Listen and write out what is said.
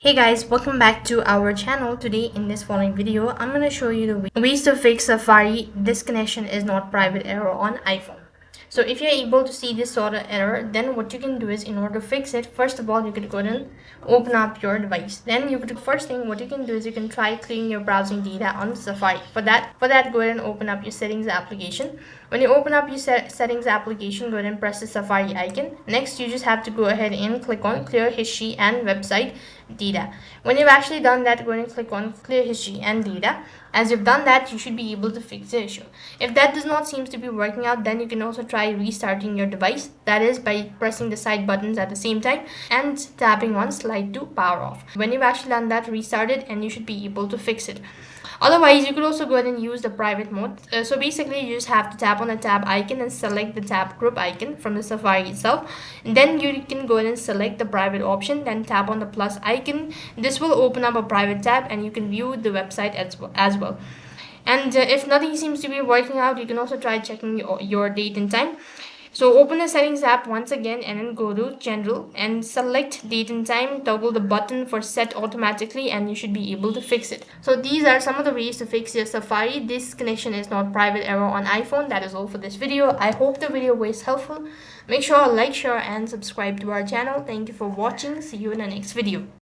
Hey guys, welcome back to our channel. Today in this following video, I'm going to show you the ways to fix Safari "this connection is not private" error on iPhone. So if you're able to see this sort of error, then what you can do is, in order to fix it, first of all, you could go ahead and open up your device. Then you could, first thing what you can do is you can try clearing your browsing data on Safari. For that, go ahead and open up your settings application. When you open up your settings application, go ahead and press the Safari icon. Next, you just have to go ahead and click on clear history and website data. When you've actually done that, go ahead and click on clear history and data. As you've done that, you should be able to fix the issue. If that does not seem to be working out, then you can also try restarting your device. That is by pressing the side buttons at the same time and tapping on slide to power off. When you've actually done that, restart it and you should be able to fix it. Otherwise, you could also go ahead and use the private mode. So basically, you just have to tap on the tab icon and select the tab group icon from the Safari itself. And then you can go ahead and select the private option, then tap on the plus icon. This will open up a private tab and you can view the website as well. And if nothing seems to be working out, you can also try checking your date and time. So open the settings app once again and then go to general and select date and time, toggle the button for set automatically, and you should be able to fix it. So these are some of the ways to fix your Safari "this connection is not private" error on iPhone. That is all for this video. I hope the video was helpful. Make sure to like, share and subscribe to our channel. Thank you for watching. See you in the next video.